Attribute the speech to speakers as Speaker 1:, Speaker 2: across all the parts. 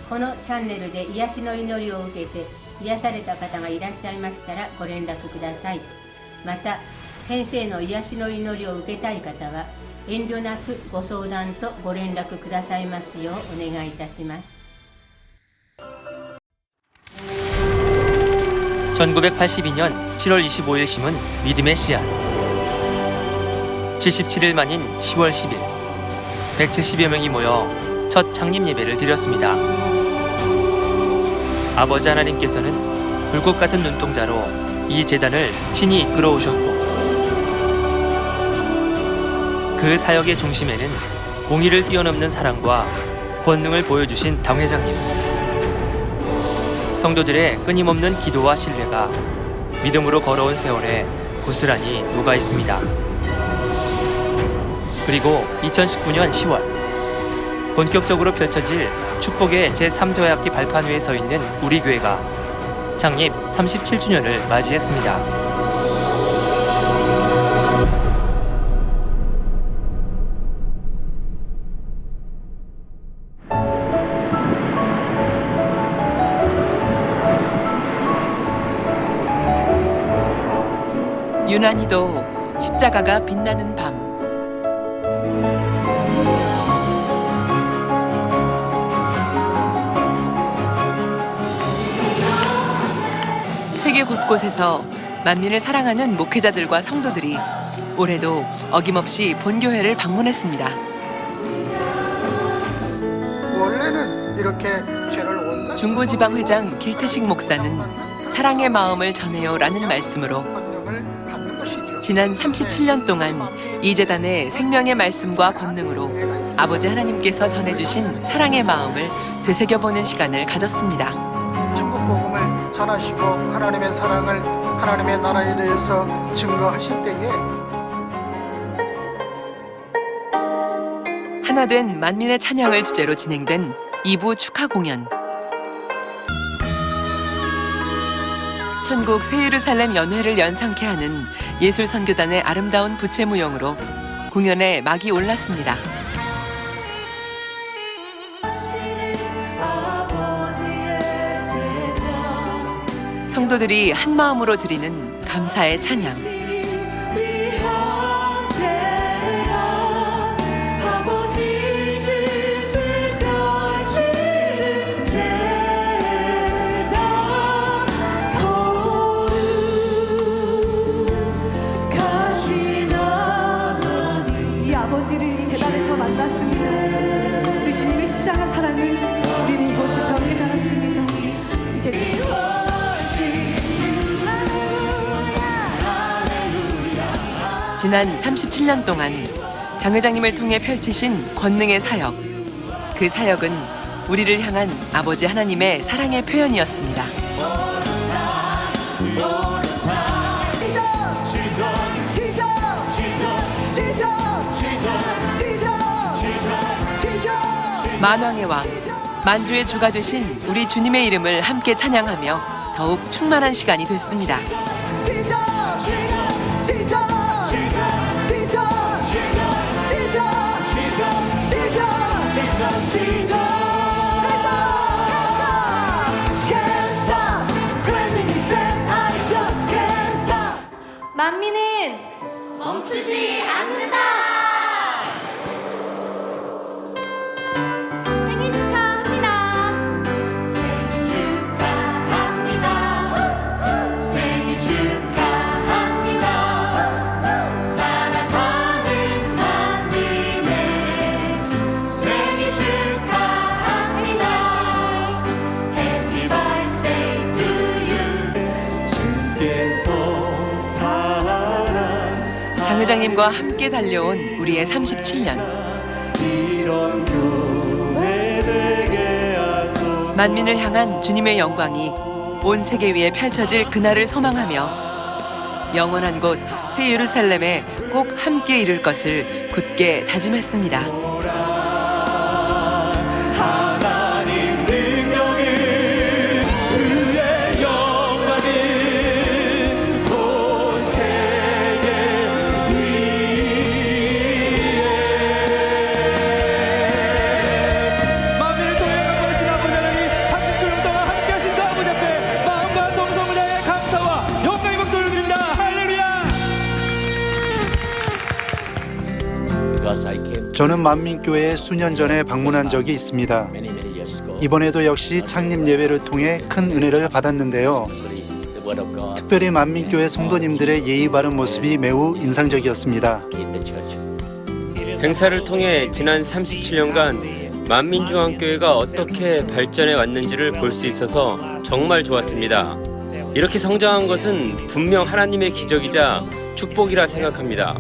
Speaker 1: このチャンネルで癒しの祈りを受けて癒された方がいらっしゃいましたらご連絡ください。また、先生の癒しの祈りを受けたい方は遠慮なくご相談とご連絡くださいますようお願いいたします。
Speaker 2: (1982년 7월 25일) 심은 믿음의 씨앗. 77일 만인 10월 10일 170여 명이 모여 첫 창립 예배를 드렸습니다. 아버지 하나님께서는 불꽃 같은 눈동자로 이 재단을 친히 이끌어 오셨고, 그 사역의 중심에는 공의를 뛰어넘는 사랑과 권능을 보여주신 당 회장님, 성도들의 끊임없는 기도와 신뢰가 믿음으로 걸어온 세월에 고스란히 녹아 있습니다. 그리고 2019년 10월 본격적으로 펼쳐질 축복의 제3교회학기 발판 위에 서 있는 우리 교회가 창립 37주년을 맞이했습니다.
Speaker 3: 유난히도 십자가가 빛나는 밤. 세계 곳곳에서 만민을 사랑하는 목회자들과 성도들이 올해도 어김없이 본교회를 방문했습니다.
Speaker 4: 원래는 이렇게 죄를 온다.
Speaker 3: 중부지방회장 길태식 목사는 사랑의 마음을 전해요라는 말씀으로
Speaker 4: 권능을 받는 것이죠.
Speaker 3: 지난 37년 동안 이 재단의 생명의 말씀과 권능으로 아버지 하나님께서 전해주신 사랑의 마음을 되새겨보는 시간을 가졌습니다.
Speaker 4: 천국 복음을 전하시고 하나님의 사랑을, 하나님의 나라에 대해서 증거하실 때에
Speaker 3: 하나된 만민의 찬양을 주제로 진행된 2부 축하 공연. 천국 새 예루살렘 연회를 연상케 하는 예술선교단의 아름다운 부채무용으로 공연에 막이 올랐습니다. 성도들이 한 마음으로 드리는 감사의 찬양.
Speaker 5: 아버지를 이 재단에서 만났습니다. 우리 주님의 십자가 사랑을 우리는 이곳에서 깨달았습니다. 이제
Speaker 3: 지난 37년 동안 당 회장님을 통해 펼치신 권능의 사역. 그 사역은 우리를 향한 아버지 하나님의 사랑의 표현이었습니다. 만왕의 왕, 만주의 주가 되신 우리 주님의 이름을 함께 찬양하며 더욱 충만한 시간이 됐습니다.
Speaker 5: 만민은 멈추지 않는다. 생일 축하합니다. 생일 축하합니다. 생일 축하합니다. 사랑하는 만민의 생일 축하합니다. Happy birthday to you.
Speaker 6: 주께서
Speaker 3: 당 회장님과 함께 달려온 우리의 37년. 만민을 향한 주님의 영광이 온 세계 위에 펼쳐질 그날을 소망하며 영원한 곳 새 예루살렘에 꼭 함께 이룰 것을 굳게 다짐했습니다.
Speaker 6: 하나님 능력을 주의 영광을 온 세계 위에 만민을 통해 영광하신 아버지 하나님
Speaker 7: 저는 만민교회에 수년 전에 방문한 적이 있습니다. 이번에도 역시 창립 예배를 통해 큰 은혜를 받았는데요. 특별히 만민교회 성도님들의 예의 바른 모습이 매우 인상적이었습니다.
Speaker 8: 행사를 통해 지난 37년간 만민중앙교회가 어떻게 발전해 왔는지를 볼 수 있어서 정말 좋았습니다. 이렇게 성장한 것은 분명 하나님의 기적이자 축복이라 생각합니다.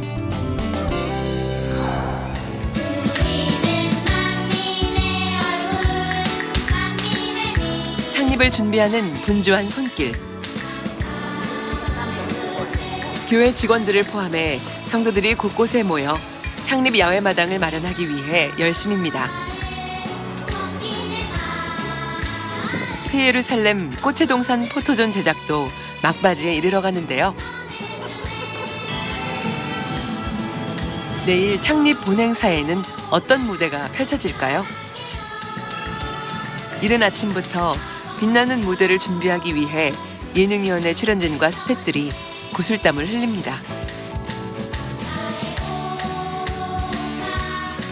Speaker 3: 창립을 준비하는 분주한 손길. 교회 직원들을 포함해 성도들이 곳곳에 모여 창립 야외마당을 마련하기 위해 열심입니다. 새 예루살렘 꽃의 동산 포토존 제작도 막바지에 이르러 가는데요. 내일 창립 본행사에는 어떤 무대가 펼쳐질까요? 이른 아침부터 빛나는 무대를 준비하기 위해 예능위원회 출연진과 스태프들이 구슬땀을 흘립니다.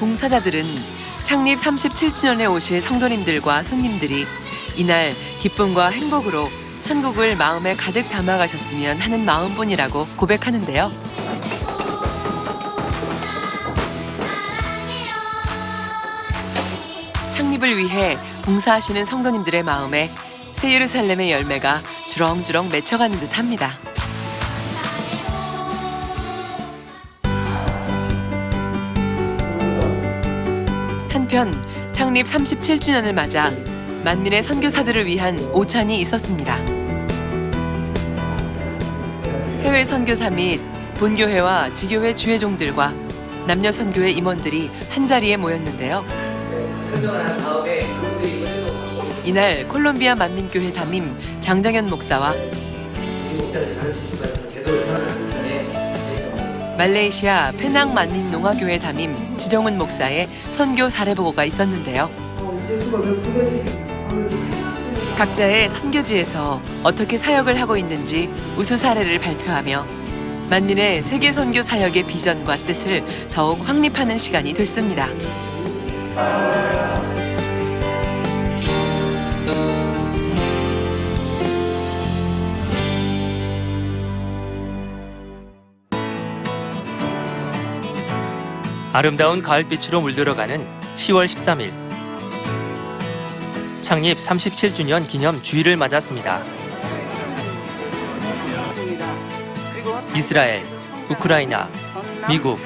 Speaker 3: 봉사자들은 창립 37주년에 오실 성도님들과 손님들이 이날 기쁨과 행복으로 천국을 마음에 가득 담아가셨으면 하는 마음뿐이라고 고백하는데요. 창립을 위해 봉사하시는 성도님들의 마음에 새 예루살렘의 열매가 주렁주렁 맺혀가는 듯합니다. 한편 창립 37주년을 맞아 만민의 선교사들을 위한 오찬이 있었습니다. 해외 선교사 및 본교회와 지교회 주회종들과 남녀 선교회 임원들이 한자리에 모였는데요. 이날 콜롬비아 만민교회 담임 장정현 목사와 말레이시아 페낭 만민농화교회 담임 지정훈 목사의 선교 사례보고가 있었는데요. 각자의 선교지에서 어떻게 사역을 하고 있는지 우수 사례를 발표하며 만민의 세계 선교 사역의 비전과 뜻을 더욱 확립하는 시간이 됐습니다.
Speaker 2: 아름다운 가을빛으로 물들어가는 10월 13일. 창립 37주년 기념 주일을 맞았습니다. 이스라엘, 우크라이나, 미국,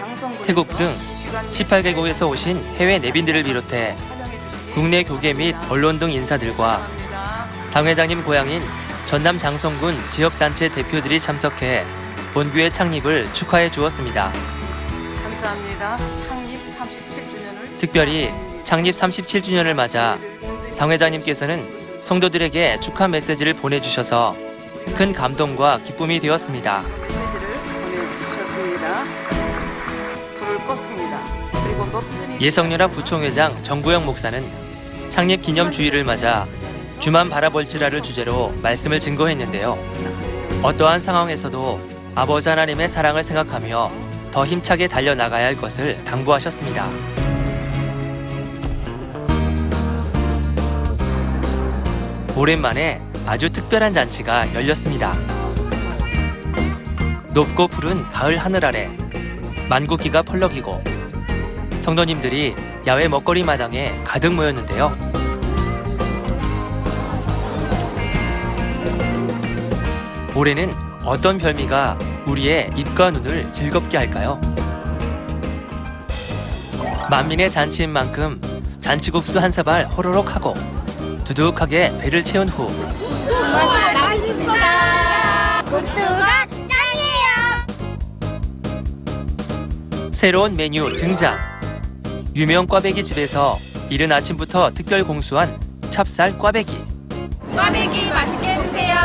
Speaker 2: 태국 등 18개국에서 오신 해외 내빈들을 비롯해 국내 교계 및 언론 등 인사들과 당회장님 고향인 전남 장성군 지역단체 대표들이 참석해 본교회 창립을 축하해 주었습니다.
Speaker 5: 감사합니다. 창립 37주년을
Speaker 2: 특별히 창립 37주년을 맞아 당회장님께서는 성도들에게 축하 메시지를 보내주셔서 큰 감동과 기쁨이 되었습니다.
Speaker 5: 메시지를 보내주셨습니다. 불을 껐습니다. 그리고 높은
Speaker 2: 예성연합 부총회장 정구영 목사는 창립 기념 주일을 맞아 주만 바라볼지라를 주제로 말씀을 증거했는데요. 어떠한 상황에서도 아버지 하나님의 사랑을 생각하며 더 힘차게 달려나가야 할 것을 당부하셨습니다. 오랜만에 아주 특별한 잔치가 열렸습니다. 높고 푸른 가을 하늘 아래 만국기가 펄럭이고 성도님들이 야외 먹거리 마당에 가득 모였는데요. 올해는 어떤 별미가 우리의 입과 눈을 즐겁게 할까요? 만민의 잔치인 만큼 잔치국수 한 사발 호로록 하고 두둑하게 배를 채운 후
Speaker 9: 맛있습니다. 국수가 짱이에요.
Speaker 2: 새로운 메뉴 등장. 유명 꽈배기 집에서 이른 아침부터 특별 공수한 찹쌀 꽈배기.
Speaker 9: 꽈배기 맛있게 드세요.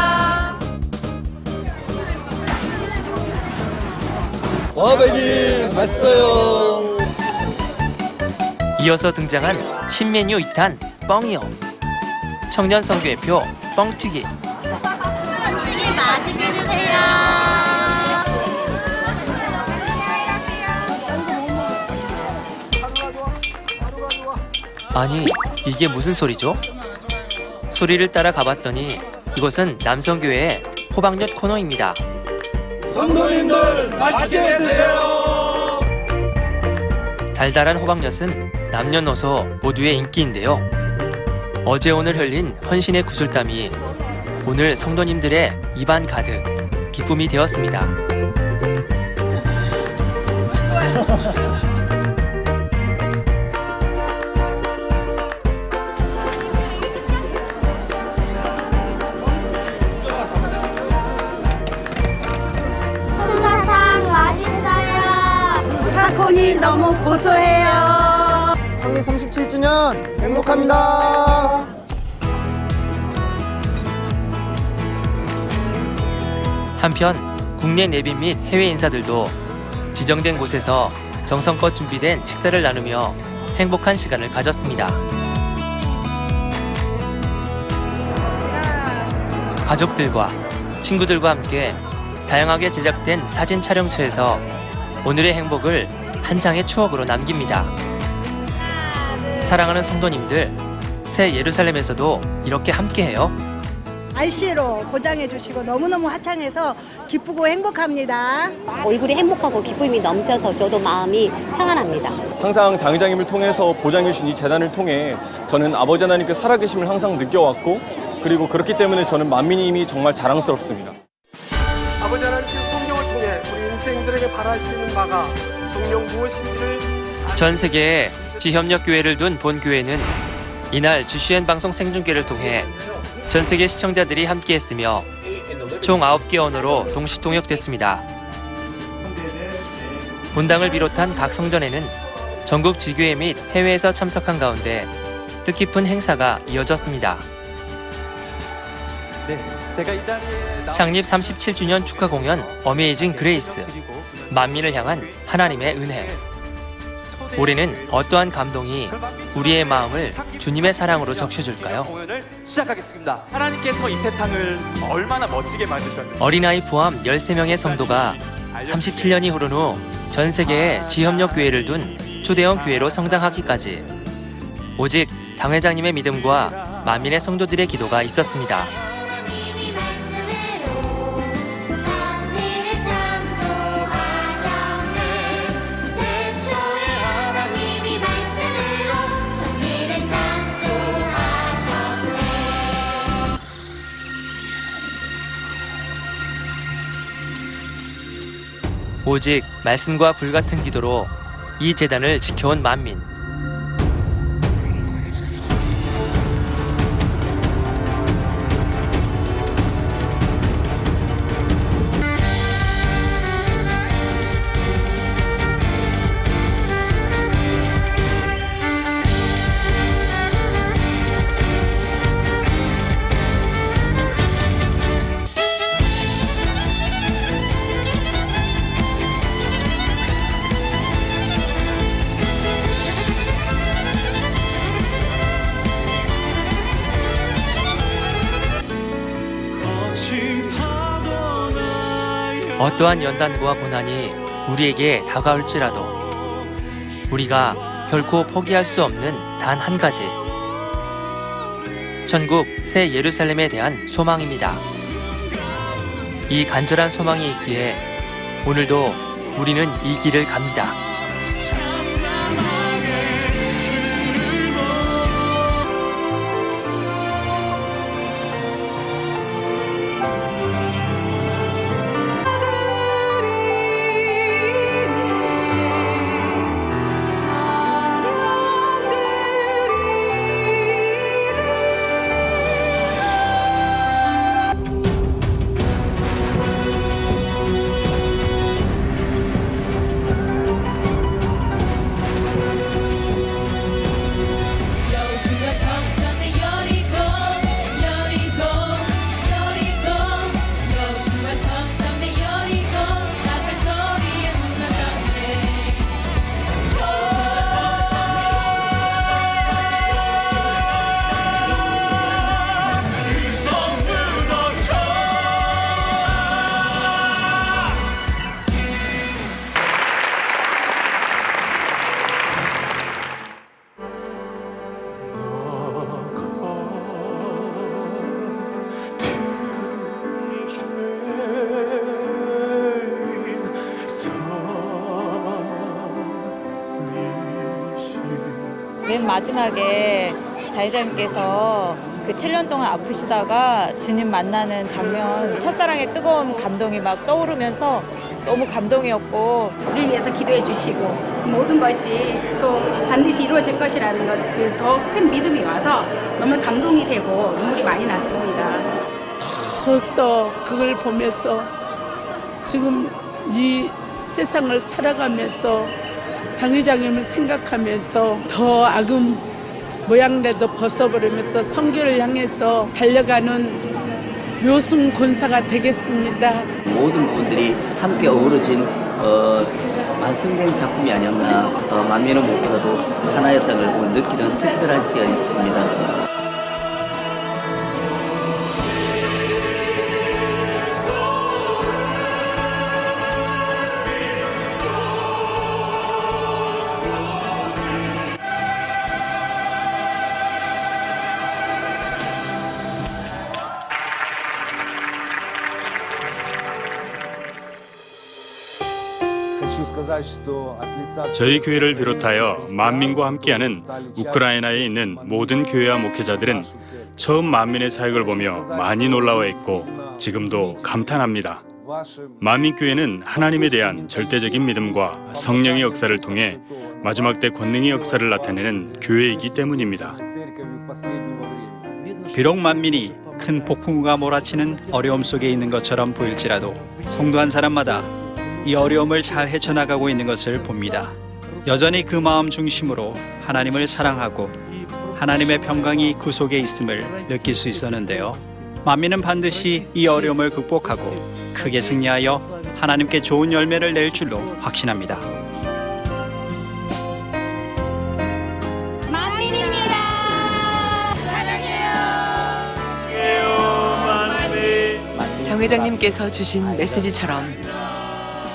Speaker 6: 꽈배기 맛있어요.
Speaker 2: 이어서 등장한 신메뉴 2탄 뻥이요. 청년 선교회표 뻥튀기.
Speaker 9: 뻥튀기 맛있게 드세요.
Speaker 2: 아니, 이게 무슨 소리죠? 소리를 따라 가봤더니 이곳은 남성교회의 호박엿 코너입니다.
Speaker 6: 성도님들 맛있게 드세요.
Speaker 2: 달달한 호박엿은 남녀노소 모두의 인기인데요. 어제 오늘 흘린 헌신의 구슬땀이 오늘 성도님들의 입안 가득 기쁨이 되었습니다.
Speaker 9: 솜사탕 맛있어요.
Speaker 5: 팝콘이 너무 고소해요.
Speaker 6: 창립 37주년 행복합니다.
Speaker 2: 한편 국내 내빈 및 해외 인사들도 지정된 곳에서 정성껏 준비된 식사를 나누며 행복한 시간을 가졌습니다. 가족들과 친구들과 함께 다양하게 제작된 사진 촬영소에서 오늘의 행복을 한 장의 추억으로 남깁니다. 사랑하는 성도님들, 새 예루살렘에서도 이렇게 함께해요.
Speaker 10: IC로 보장해 주시고 너무너무 화창해서 기쁘고 행복합니다.
Speaker 11: 얼굴이 행복하고 기쁨이 넘쳐서 저도 마음이 평안합니다.
Speaker 12: 항상 당회장님을 통해서 보장해 주신 이 재단을 통해 저는 아버지 하나님께 살아계심을 항상 느껴왔고, 그리고 그렇기 때문에 저는 만민임이 정말 자랑스럽습니다.
Speaker 13: 아버지 하나님께서 성경을 통해 우리 인생들에게 바라시는 바가 정녕 무엇인지를
Speaker 2: 전 세계에 지협력 교회를 둔 본교회는 이날 GCN 방송 생중계를 통해 전 세계 시청자들이 함께했으며 총 9개 언어로 동시 통역됐습니다. 본당을 비롯한 각 성전에는 전국 지교회 및 해외에서 참석한 가운데 뜻깊은 행사가 이어졌습니다.
Speaker 6: 제가 이 자리에
Speaker 2: 창립 37주년 축하 공연 어메이징 그레이스, 만민을 향한 하나님의 은혜. 올해는 어떠한 감동이 우리의 마음을 주님의 사랑으로 적셔줄까요?
Speaker 6: 공연을 시작하겠습니다. 하나님께서 이 세상을 얼마나 멋지게 만드셨는지.
Speaker 2: 어린아이 포함 13명의 성도가 37년이 흐른 후 전 세계에 지협력 교회를 둔 초대형 교회로 성장하기까지 오직 당회장님의 믿음과 만민의 성도들의 기도가 있었습니다. 오직 말씀과 불같은 기도로 이 재단을 지켜온 만민. 어떠한 연단과 고난이 우리에게 다가올지라도 우리가 결코 포기할 수 없는 단 한 가지, 천국 새 예루살렘에 대한 소망입니다. 이 간절한 소망이 있기에 오늘도 우리는 이 길을 갑니다.
Speaker 14: 맨 마지막에 다회장님께서 그 7년 동안 아프시다가 주님 만나는 장면, 첫사랑의 뜨거운 감동이 막 떠오르면서 너무 감동이었고,
Speaker 15: 우리를 위해서 기도해 주시고 그 모든 것이 또 반드시 이루어질 것이라는 것, 그 더 큰 믿음이 와서 너무 감동이 되고 눈물이 많이 났습니다.
Speaker 16: 더욱더 그걸 보면서 지금 이 세상을 살아가면서 당회장님을 생각하면서 더 악은 모양이라도 벗어버리면서 성결을 향해서 달려가는 묘승 권사가 되겠습니다.
Speaker 17: 모든 분들이 함께 어우러진 완성된 작품이 아니었나, 만면은 무엇보다도 하나였다는 걸 느끼는 특별한 시간이었습니다.
Speaker 18: 저희 교회를 비롯하여 만민과 함께하는 우크라이나에 있는 모든 교회와 목회자들은 처음 만민의 사역을 보며 많이 놀라워했고 지금도 감탄합니다. 만민교회는 하나님에 대한 절대적인 믿음과 성령의 역사를 통해 마지막 때 권능의 역사를 나타내는 교회이기 때문입니다.
Speaker 19: 비록 만민이 큰 폭풍우가 몰아치는 어려움 속에 있는 것처럼 보일지라도 성도 한 사람마다 이 어려움을 잘 헤쳐나가고 있는 것을 봅니다. 여전히 그 마음 중심으로 하나님을 사랑하고 하나님의 평강이 그 속에 있음을 느낄 수 있었는데요. 만민은 반드시 이 어려움을 극복하고 크게 승리하여 하나님께 좋은 열매를 낼 줄로 확신합니다.
Speaker 9: 만민입니다.
Speaker 3: 당회장님께서 주신 메시지처럼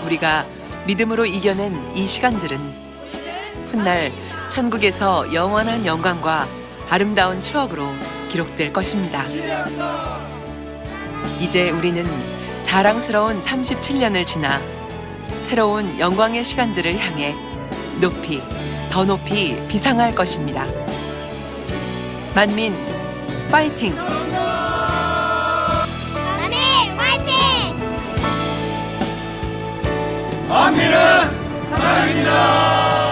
Speaker 3: 우리가 믿음으로 이겨낸 이 시간들은 훗날 천국에서 영원한 영광과 아름다운 추억으로 기록될 것입니다. 이제 우리는 자랑스러운 37년을 지나 새로운 영광의 시간들을 향해 높이, 더 높이 비상할 것입니다. 만민 파이팅!
Speaker 9: 만민은 사랑입니다.